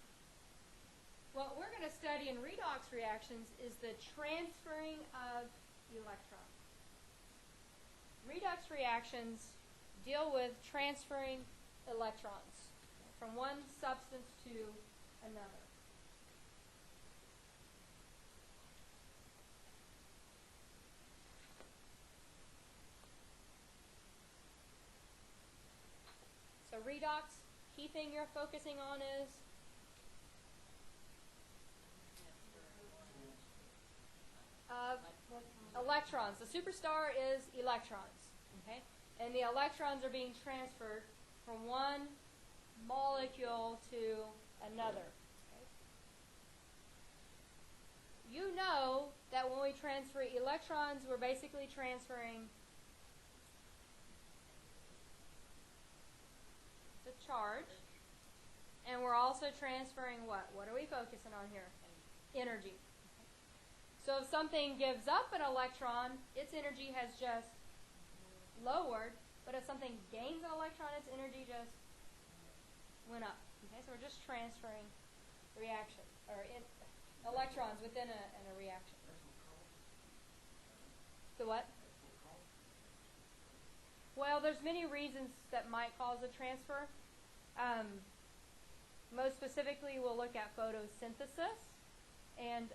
What we're going to study in redox reactions is the transferring of electrons. Redox reactions deal with transferring electrons from one substance to another. So redox, key thing you're focusing on is electrons. The superstar is electrons, okay? And the electrons are being transferred from one molecule to another. Okay? You know that when we transfer electrons, we're basically transferring the charge, and we're also transferring what? What are we focusing on here? Energy. So if something gives up an electron, its energy has just lowered, but if something gains an electron, its energy just went up. Okay, so we're just transferring reaction, or electrons within a reaction. The what? Well, there's many reasons that might cause a transfer. Most specifically, we'll look at photosynthesis and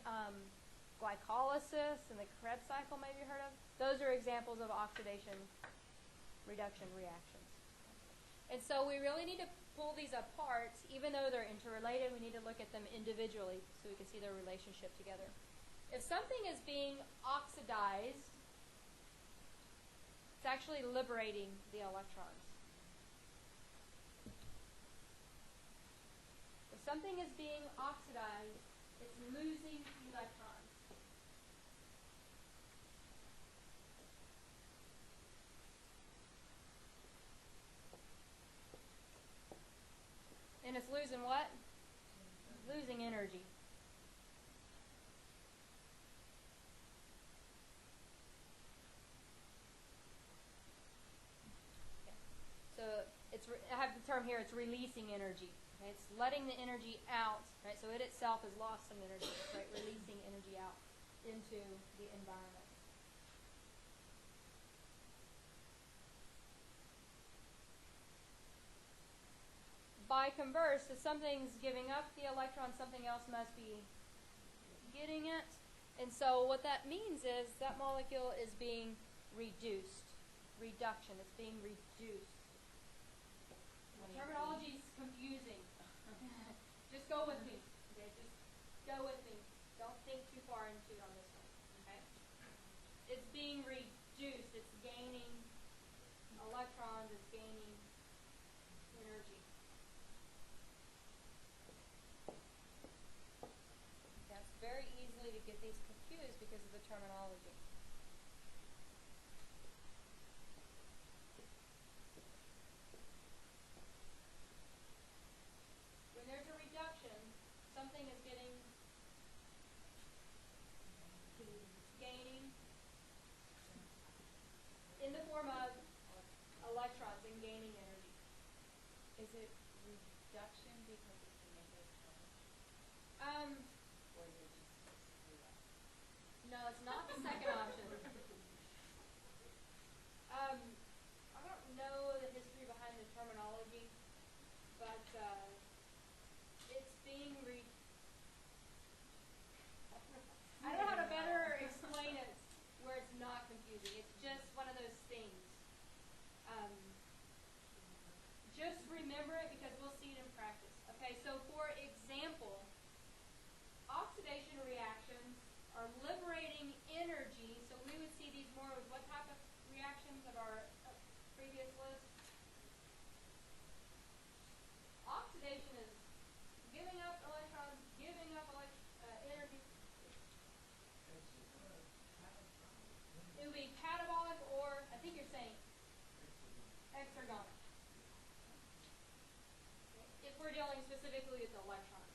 glycolysis and the Krebs cycle, maybe you heard of. Those are examples of oxidation reduction reactions. And so we really need to pull these apart. Even though they're interrelated, we need to look at them individually so we can see their relationship together. If something is being oxidized, it's actually liberating the electrons. If something is being oxidized, it's losing electrons. And it's losing what? Losing energy. Okay. So I have the term here, it's releasing energy. Okay? It's letting the energy out, right? So it itself has lost some energy, right? Releasing energy out into the environment. By converse, if something's giving up the electron, something else must be getting it. And so what that means is that molecule is being reduced. Reduction, it's being reduced. The terminology is confusing. Just go with me. Okay, just go with me. Don't think too far into it on this one. Okay? It's being reduced. It's gaining electrons. It's gaining energy. That's very easily to get these confused because of the terminology. When there's a reduction, something is gaining in the form of electrons and gaining energy. Is it reduction because it's a negative charge? Or is it just zero? No, it's not the second option. I don't know the history behind the terminology, but it's being Okay, so for example, oxidation reactions are liberating energy. So we would see these more with what type of reactions of our previous list? Oxidation is giving up electrons, giving up energy. It would be catabolic, or I think you're saying exergonic. If we're dealing specifically with electrons.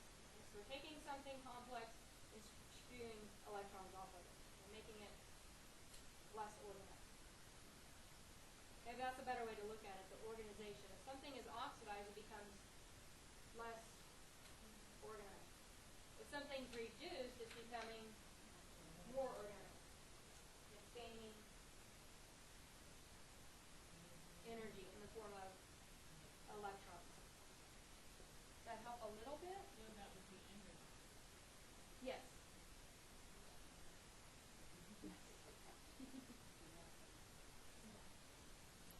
So we're taking something complex and spewing electrons off of it and making it less organized. Maybe that's a better way to look at it, the organization. If something is oxidized, it becomes less organized. If something's reduced, it's becoming more organized. It's gaining energy in the form of electrons. Does that help a little bit? So that would be Endergonic. Yes.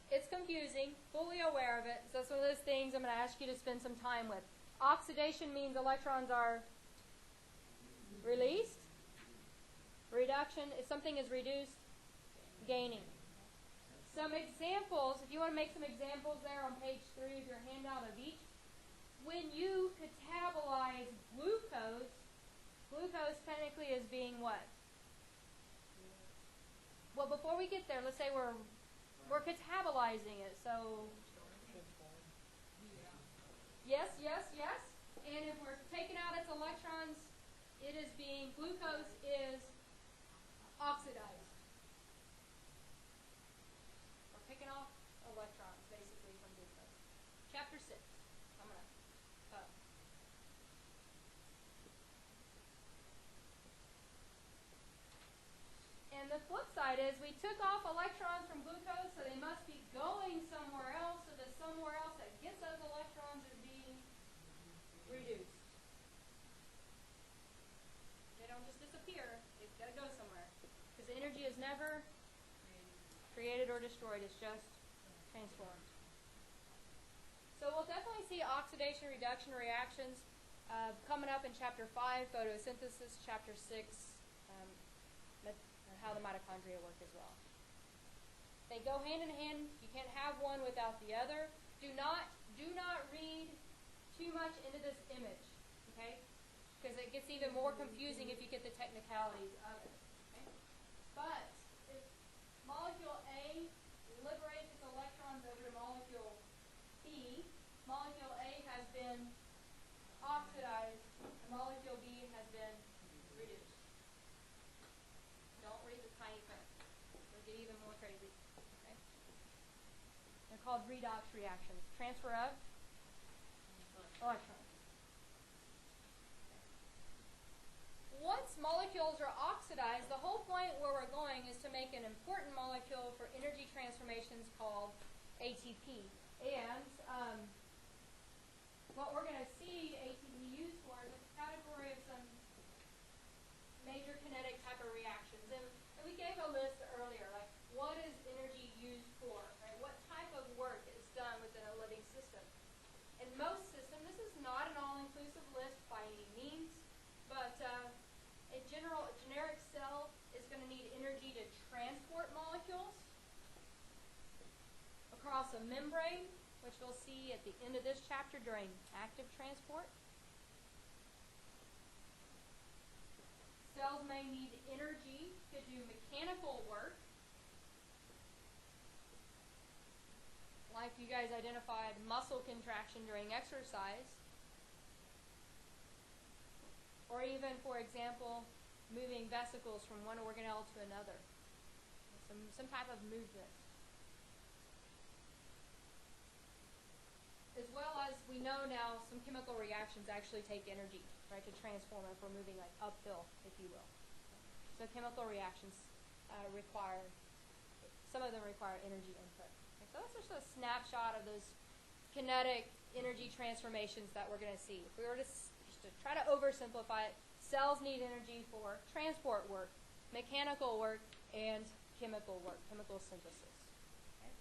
It's confusing, fully aware of it. So that's one of those things I'm going to ask you to spend some time with. Oxidation means electrons are released. Reduction, if something is reduced, gaining. Some examples, if you want to make some examples there on page 3 of your handout of each. When you catabolize glucose, glucose technically is being what? Well, before we get there, let's say we're catabolizing it. So, yes. And if we're taking out its electrons, it is being, glucose is oxidized. We're picking off electrons, basically, from glucose. Chapter 6. I'm going to And the flip side is we took off electrons from glucose, so they must be going somewhere else, so the somewhere else that gets those electrons is being reduced. They don't just disappear, they've got to go somewhere. Because the energy is never created or destroyed, it's just transformed. So we'll definitely see oxidation reduction reactions coming up in chapter 5, photosynthesis, chapter 6, how the mitochondria work as well. They go hand in hand. You can't have one without the other. Do not read too much into this image, okay? Because it gets even more confusing if you get the technicalities of it. Okay? But if molecule A liberates its electrons over to molecule B, molecule A has been oxidized, and molecule B has been reduced. Don't read the tiny print. It'll get even more crazy. Okay? They're called redox reactions. Transfer of electrons. Once molecules are oxidized, the whole point where we're going is to make an important molecule for energy transformations called ATP. And what we're going to see ATP used for is a category of some major kinetic type of reactions. And we gave a list earlier, like what is energy used for, right? What type of work is done within a living system? In most systems, this is not an all-inclusive list by any means, but a generic cell is going to need energy to transport molecules across a membrane, which we'll see at the end of this chapter during active transport. Cells may need energy to do mechanical work, like you guys identified muscle contraction during exercise, or even, for example, moving vesicles from one organelle to another, some type of movement. As well as we know now some chemical reactions actually take energy, right, to transform if we're moving like uphill, if you will. So chemical reactions some of them require energy input. Okay, so that's just a snapshot of those kinetic energy transformations that we're going to see. If we were to try to oversimplify it, cells need energy for transport work, mechanical work, and chemical work, chemical synthesis. Okay?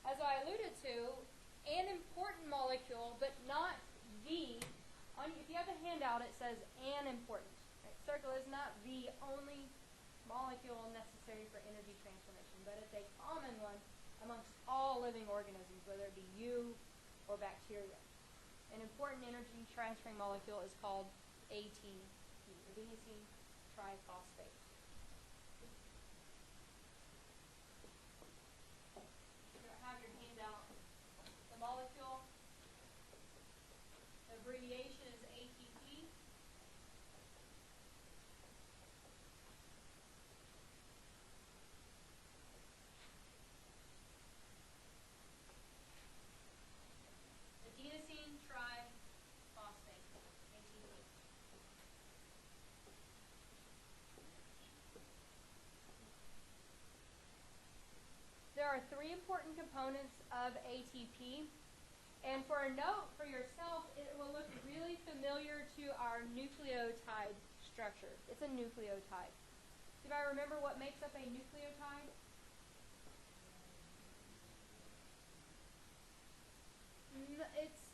As I alluded to, an important molecule, but not if you have the handout, it says an important. Right? Circle is not the only molecule necessary for energy transformation, but it's a common one amongst all living organisms, whether it be you or bacteria. An important energy transferring molecule is called ATP, adenosine triphosphate. You have your handout. The molecule abbreviation is ATP. Adenosine triphosphate, ATP. There are three important components of ATP. And for a note for yourself, it will look really familiar to our nucleotide structure. It's a nucleotide. Do I remember what makes up a nucleotide? It's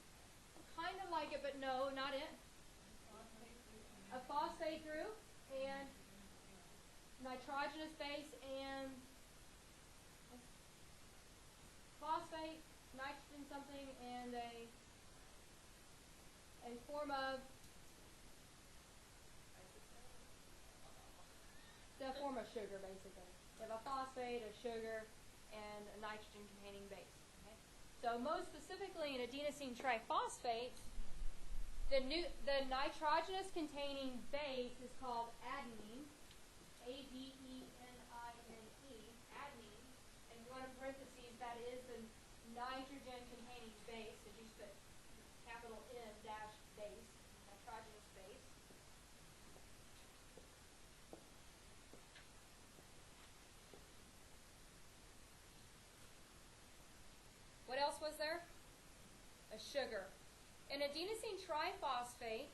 kind of like it, but no, not it. A phosphate group and nitrogenous base and phosphate, nitrogen something, and a form of sugar, basically. You have a phosphate, a sugar, and a nitrogen-containing base. Okay? So most specifically in adenosine triphosphate, the nitrogenous-containing base is called adenine, A-D-E-N-I-N-E, adenine, and you want in parentheses that is the nitrogen-containing base, so you put capital N dash base, nitrogenous base. What else was there? A sugar. In adenosine triphosphate,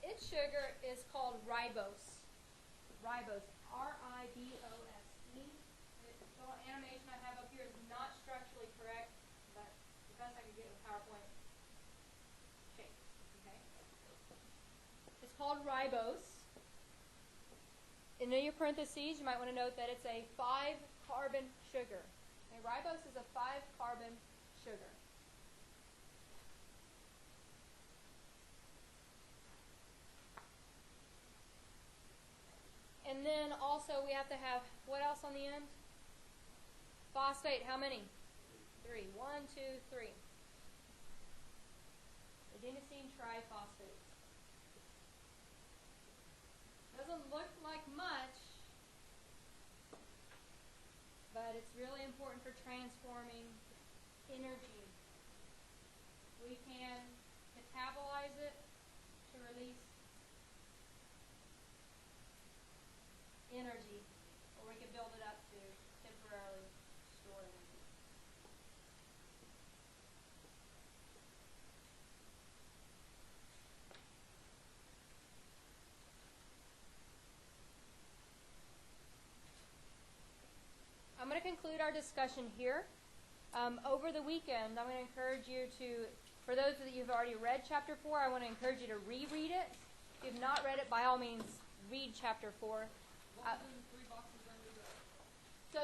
its sugar is called ribose. Ribose, R-I-B-O-S-E. The little animation I have up here is not structurally correct, but the best I could get with PowerPoint shape. Okay? It's called ribose. In your parentheses, you might want to note that it's a 5-carbon sugar. Okay? Ribose is a 5-carbon sugar. And then also we have to have, what else on the end? Phosphate, how many? 3. 1, 2, 3. Adenosine triphosphate. Doesn't look like much, but it's really important for transforming energy. We can metabolize it to release energy, or we can build it up to temporarily store energy. I'm going to conclude our discussion here. Over the weekend, I'm going to encourage you to, for those that you've already read Chapter 4, I want to encourage you to reread it. If you've not read it, by all means, read Chapter 4. So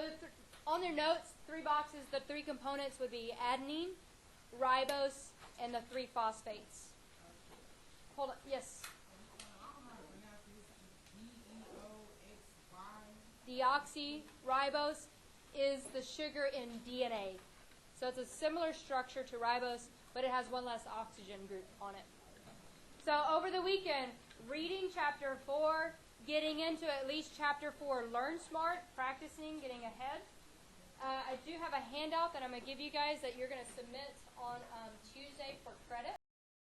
on their notes, 3 boxes, the 3 components would be adenine, ribose, and the 3 phosphates. Hold on. Yes? Deoxyribose is the sugar in DNA. So it's a similar structure to ribose, but it has one less oxygen group on it. So over the weekend, reading Chapter 4, getting into at least Chapter 4, Learn Smart, practicing, getting ahead. I do have a handout that I'm going to give you guys that you're going to submit on